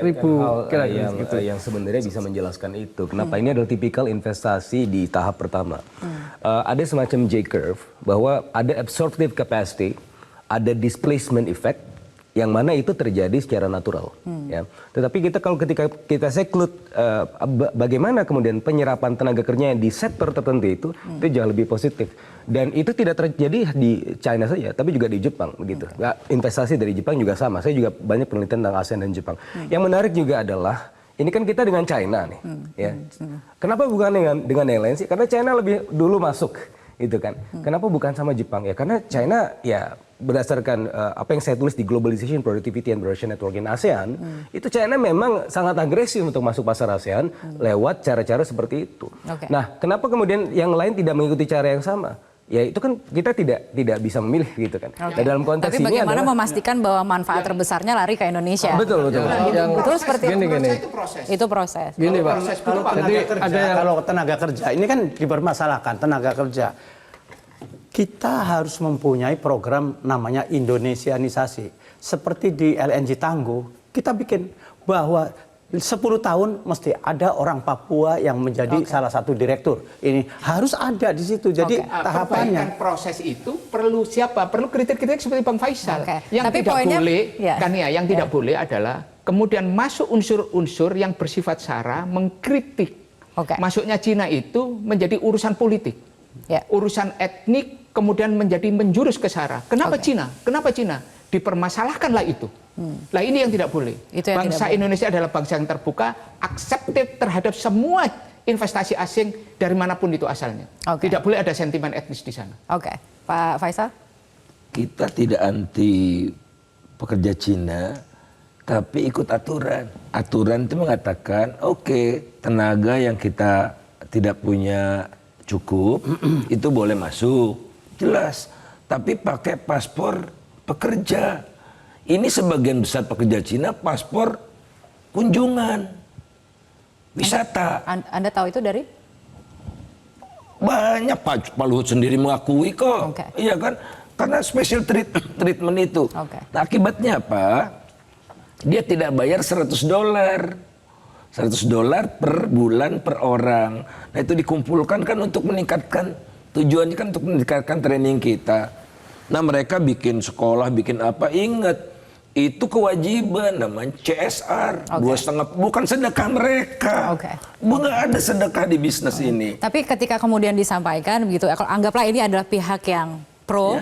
kira-kira gitu. Yang sebenarnya bisa menjelaskan itu. Kenapa ini adalah tipikal investasi di tahap pertama. Ada semacam J-curve bahwa ada absorptive capacity, ada displacement effect, yang mana itu terjadi secara natural. Ya. Tetapi ketika kita seklut bagaimana kemudian penyerapan tenaga kerja di sektor tertentu itu jauh lebih positif. Dan itu tidak terjadi di China saja, tapi juga di Jepang begitu. Investasi dari Jepang juga sama. Saya juga banyak penelitian tentang ASEAN dan Jepang. Yang menarik juga adalah ini kan kita dengan China nih, ya. Kenapa bukan dengan yang lain sih? Karena China lebih dulu masuk, gitu kan. Kenapa bukan sama Jepang ya? Karena China ya berdasarkan apa yang saya tulis di Globalization, Productivity and Production Network in ASEAN, itu China memang sangat agresif untuk masuk pasar ASEAN lewat cara-cara seperti itu. Nah, kenapa kemudian yang lain tidak mengikuti cara yang sama? Ya itu kan kita tidak bisa memilih gitu kan. Nah, dalam konteks Tapi ini bagaimana adalah, memastikan bahwa manfaat terbesarnya lari ke Indonesia? Betul. Betul seperti Gini. Itu proses. Gini Pak, Kalau tenaga kerja ini kan dipermasalahkan tenaga kerja. Kita harus mempunyai program namanya Indonesianisasi. Seperti di LNG Tangguh, kita bikin bahwa 10 tahun mesti ada orang Papua yang menjadi salah satu direktur. Ini harus ada di situ. Jadi tahapannya. Proses itu perlu siapa? Perlu kritik-kritik seperti Bang Faisal. Yang Tapi tidak poinnya, boleh, yang tidak Ya. boleh adalah kemudian masuk unsur-unsur yang bersifat sara mengkritik. Masuknya Cina itu menjadi urusan politik, urusan etnik, kemudian menjadi menjurus ke sara. Kenapa Cina? Kenapa Cina? Dipermasalahkanlah itu. Nah ini yang tidak boleh. Bangsa Indonesia adalah bangsa yang terbuka, accepted terhadap semua investasi asing dari manapun itu asalnya. Tidak boleh ada sentimen etnis di sana. Pak Faisal? Kita tidak anti pekerja Cina, tapi ikut aturan. Aturan itu mengatakan, tenaga yang kita tidak punya cukup, itu boleh masuk. Jelas. Tapi pakai paspor pekerja. Ini sebagian besar pekerja Cina paspor kunjungan, wisata. Anda tahu itu dari? Banyak, Pak Luhut sendiri mengakui kok. Iya kan? Karena special treatment itu. Nah, akibatnya apa? Dia tidak bayar $100. $100 per bulan per orang. Nah itu dikumpulkan kan untuk meningkatkan, tujuannya kan untuk meningkatkan training kita. Nah mereka bikin sekolah, bikin apa, ingat itu kewajiban namanya CSR, 2,5, bukan sedekah mereka. Bukan ada sedekah di bisnis ini. Tapi ketika kemudian disampaikan begitu, anggaplah ini adalah pihak yang pro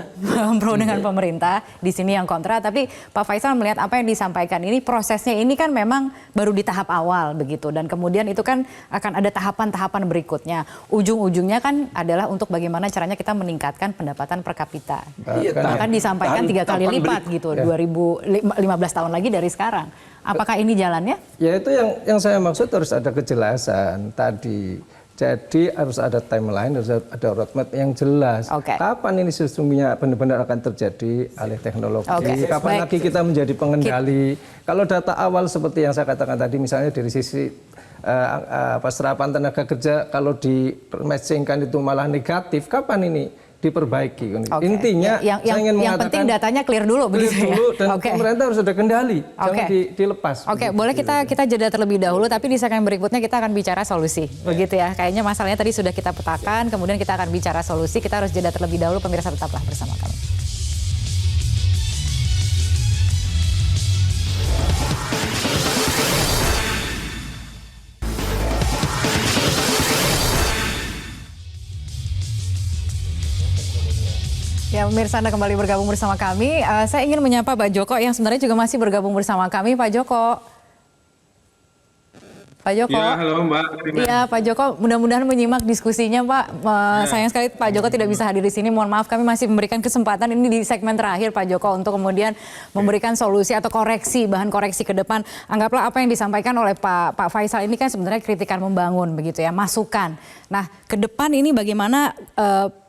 dengan pemerintah, di sini yang kontra. Tapi Pak Faisal melihat apa yang disampaikan ini, prosesnya ini kan memang baru di tahap awal begitu, dan kemudian itu kan akan ada tahapan-tahapan berikutnya. Ujung-ujungnya kan adalah untuk bagaimana caranya kita meningkatkan pendapatan per kapita. Bahkan disampaikan 3 kali lipat gitu, 2015 tahun lagi dari sekarang. Apakah ini jalannya? Ya itu yang saya maksud, harus ada kejelasan tadi. Jadi harus ada timeline, harus ada roadmap yang jelas. Kapan ini sesungguhnya benar-benar akan terjadi alih teknologi? Kapan lagi kita menjadi pengendali? Kalau data awal seperti yang saya katakan tadi, misalnya dari sisi serapan tenaga kerja, kalau di-matchingkan itu malah negatif, kapan ini diperbaiki? Intinya saya ingin yang mengatakan, penting datanya clear dulu begitu ya. Dan pemerintah harus ada kendali, jangan dilepas. Boleh kita jeda terlebih dahulu, tapi di segmen berikutnya kita akan bicara solusi, begitu ya. Kayaknya masalahnya tadi sudah kita petakan, kemudian kita akan bicara solusi. Kita harus jeda terlebih dahulu, pemirsa tetaplah bersama kami. Ya, pemirsa, Anda kembali bergabung bersama kami. Saya ingin menyapa Pak Joko yang sebenarnya juga masih bergabung bersama kami. Pak Joko. Pak Joko. Ya, halo Mbak. Iya, Pak Joko, mudah-mudahan menyimak diskusinya, Pak. Sayang sekali Pak Joko tidak bisa hadir di sini. Mohon maaf, kami masih memberikan kesempatan ini di segmen terakhir, Pak Joko, untuk kemudian memberikan solusi atau koreksi, bahan koreksi ke depan. Anggaplah apa yang disampaikan oleh Pak Faisal ini kan sebenarnya kritikan membangun, begitu ya, masukan. Nah, ke depan ini bagaimana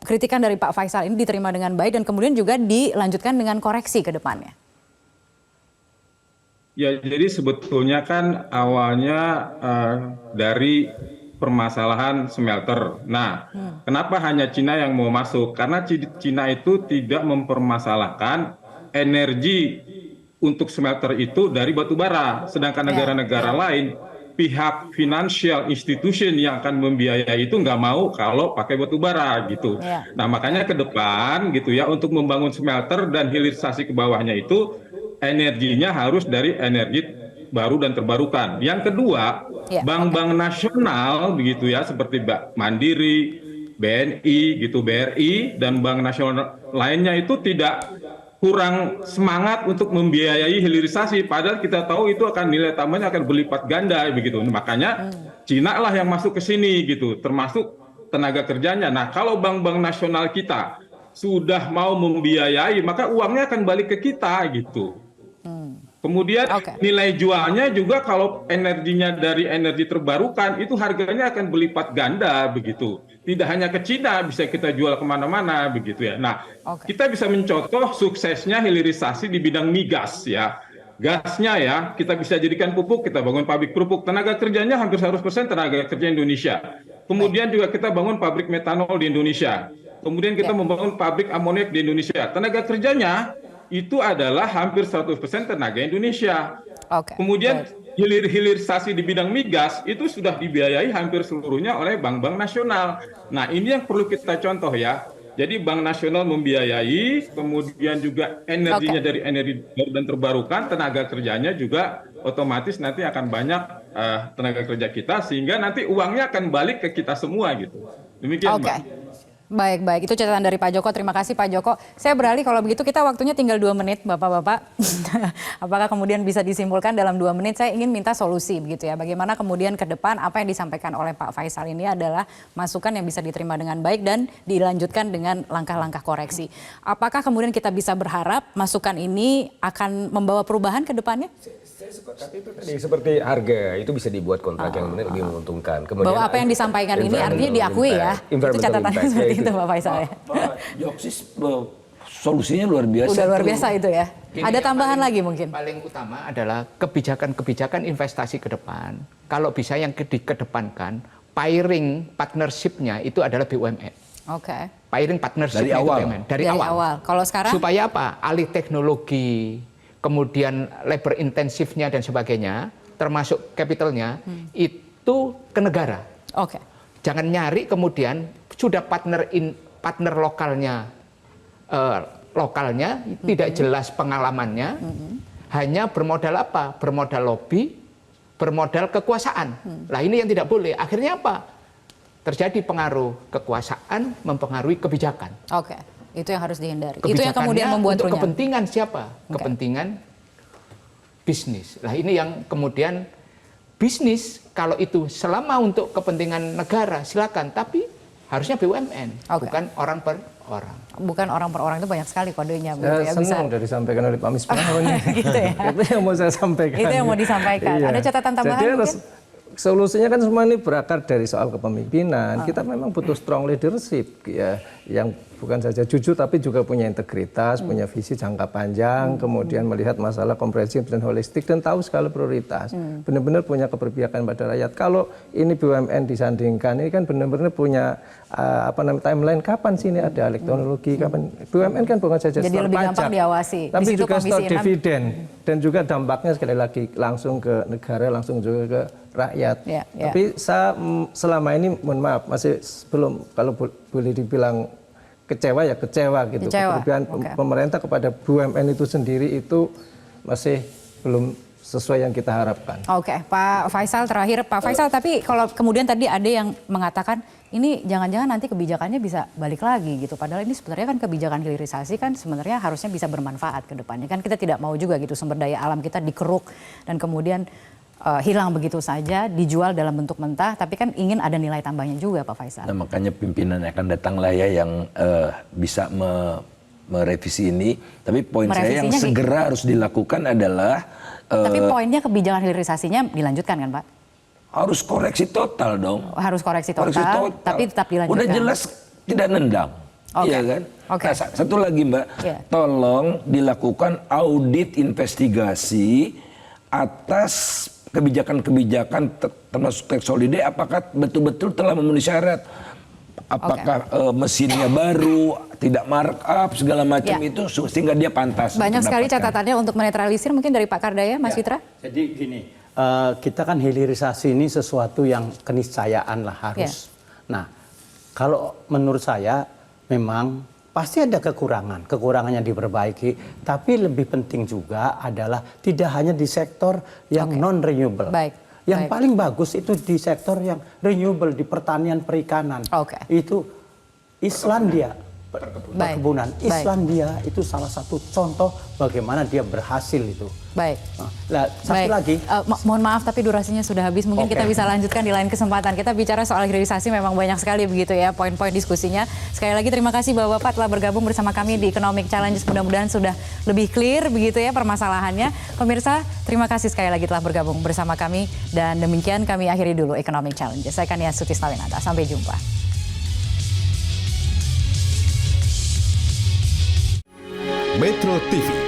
kritikan dari Pak Faisal ini diterima dengan baik dan kemudian juga dilanjutkan dengan koreksi ke depannya? Ya, jadi sebetulnya kan awalnya dari permasalahan smelter. Nah, kenapa hanya Cina yang mau masuk? Karena Cina itu tidak mempermasalahkan energi untuk smelter itu dari batu bara. Sedangkan negara-negara lain, pihak financial institution yang akan membiayai itu nggak mau kalau pakai batu bara gitu. Nah, makanya ke depan gitu ya, untuk membangun smelter dan hilirisasi ke bawahnya itu energinya harus dari energi baru dan terbarukan. Yang kedua, bank-bank nasional begitu ya, seperti Mandiri, BNI gitu, BRI dan bank nasional lainnya itu tidak kurang semangat untuk membiayai hilirisasi, padahal kita tahu itu akan nilai tambahnya akan berlipat ganda begitu. Makanya Cina lah yang masuk ke sini gitu, termasuk tenaga kerjanya. Nah, kalau bank-bank nasional kita sudah mau membiayai, maka uangnya akan balik ke kita gitu. Kemudian nilai jualnya juga kalau energinya dari energi terbarukan itu harganya akan berlipat ganda begitu. Tidak hanya ke Cina, bisa kita jual kemana-mana begitu ya. Nah, kita bisa mencontoh suksesnya hilirisasi di bidang migas ya. Gasnya ya, kita bisa jadikan pupuk, kita bangun pabrik pupuk. Tenaga kerjanya hampir 100% tenaga kerja Indonesia. Kemudian juga kita bangun pabrik metanol di Indonesia. Kemudian kita membangun pabrik amoniak di Indonesia. Tenaga kerjanya itu adalah hampir 100% tenaga Indonesia. Kemudian hilirisasi di bidang migas itu sudah dibiayai hampir seluruhnya oleh bank-bank nasional. Nah, ini yang perlu kita contoh ya. Jadi bank nasional membiayai, kemudian juga energinya dari energi baru dan terbarukan, tenaga kerjanya juga otomatis nanti akan banyak tenaga kerja kita, sehingga nanti uangnya akan balik ke kita semua gitu. Demikian, Mbak. Baik, itu catatan dari Pak Joko. Terima kasih Pak Joko. Saya beralih, kalau begitu kita waktunya tinggal 2 menit Bapak-Bapak. Apakah kemudian bisa disimpulkan dalam 2 menit? Saya ingin minta solusi begitu ya. Bagaimana kemudian ke depan apa yang disampaikan oleh Pak Faisal ini adalah masukan yang bisa diterima dengan baik dan dilanjutkan dengan langkah-langkah koreksi. Apakah kemudian kita bisa berharap masukan ini akan membawa perubahan ke depannya? Saya sepakat itu tadi, seperti harga itu bisa dibuat kontrak yang benar lebih menguntungkan. Kemudian bahwa apa yang disampaikan ini artinya diakui ya. Itu catatannya seperti itu Pak Faisal ya. Joksis solusinya luar biasa. Udah luar biasa itu ya. Ada tambahan lagi mungkin. Paling utama adalah kebijakan-kebijakan investasi ke depan. Kalau bisa yang dikedepankan, pairing partnership-nya itu adalah BUMN. Pairing partnership dari awal. BUMN. Dari awal. Kalau sekarang? Supaya apa? Alih teknologi, kemudian labor intensifnya dan sebagainya, termasuk capitalnya, itu ke negara. Jangan nyari kemudian sudah partner lokalnya, tidak jelas pengalamannya, hanya bermodal apa? Bermodal lobby, bermodal kekuasaan. Lah ini yang tidak boleh. Akhirnya apa? Terjadi pengaruh kekuasaan mempengaruhi kebijakan. Itu yang harus dihindari. Itu yang kemudian membuat untuk kepentingan siapa? Kepentingan bisnis. Nah ini yang kemudian bisnis kalau itu selama untuk kepentingan negara silakan, tapi harusnya BUMN, bukan orang per orang. Bukan orang per orang, itu banyak sekali kodenya. Ya, senang udah disampaikan oleh Pak Misbahun. Gitu ya. Itu yang mau saya sampaikan. Itu yang mau disampaikan. Ada catatan tambahan mungkin? Solusinya kan semua ini berakar dari soal kepemimpinan. Kita memang butuh strong leadership ya, yang bukan saja jujur tapi juga punya integritas, punya visi jangka panjang, kemudian melihat masalah komprehensif dan holistik dan tahu skala prioritas. Benar-benar punya keberpihakan pada rakyat. Kalau ini BUMN disandingkan, ini kan benar-benar punya timeline kapan sih ini ada teknologi, kapan BUMN kan bukan saja jadi lebih gampang diawasi. Tapi juga store dividen dan juga dampaknya sekali lagi langsung ke negara, langsung juga ke rakyat. Tapi saya selama ini mohon maaf masih belum, kalau boleh dibilang kecewa ya kecewa gitu. Keberpihakan pemerintah kepada BUMN itu sendiri itu masih belum sesuai yang kita harapkan. Pak Faisal terakhir. Pak Faisal, tapi kalau kemudian tadi ada yang mengatakan ini jangan-jangan nanti kebijakannya bisa balik lagi gitu. Padahal ini sebenarnya kan kebijakan hilirisasi kan sebenarnya harusnya bisa bermanfaat ke depannya. Kan kita tidak mau juga gitu sumber daya alam kita dikeruk dan kemudian hilang begitu saja, dijual dalam bentuk mentah, tapi kan ingin ada nilai tambahnya juga Pak Faisal. Nah, makanya pimpinan akan datang lah ya yang bisa merevisi ini. Tapi poin saya yang segera harus dilakukan adalah tapi poinnya kebijakan hilirisasinya dilanjutkan kan Pak? Harus koreksi total dong. Harus koreksi total. Tapi tetap dilanjutkan. Udah jelas tidak nendang. Iya kan? Nah, satu lagi Mbak, tolong dilakukan audit investigasi atas kebijakan-kebijakan termasuk tax holiday, apakah betul-betul telah memenuhi syarat, apakah mesinnya baru, tidak markup segala macam itu sehingga dia pantas. Banyak sekali catatannya untuk menetralisir, mungkin dari Pak Kardaya, Mas Fitra. Jadi gini, kita kan hilirisasi ini sesuatu yang keniscayaan lah harus. Nah, kalau menurut saya memang pasti ada kekurangannya diperbaiki, tapi lebih penting juga adalah tidak hanya di sektor yang non-renewable. Yang paling bagus itu di sektor yang renewable, di pertanian perikanan. Itu Islandia, perkebunan. Islandia itu salah satu contoh bagaimana dia berhasil itu. Satu lagi. Mohon maaf tapi durasinya sudah habis. Mungkin kita bisa lanjutkan di lain kesempatan. Kita bicara soal hilirisasi memang banyak sekali begitu ya poin-poin diskusinya. Sekali lagi terima kasih Bapak-Bapak telah bergabung bersama kami di Economic Challenges. Mudah-mudahan sudah lebih clear begitu ya permasalahannya. Pemirsa, terima kasih sekali lagi telah bergabung bersama kami. Dan demikian kami akhiri dulu Economic Challenges. Saya Kania Sutisnawinata. Sampai jumpa. Metro TV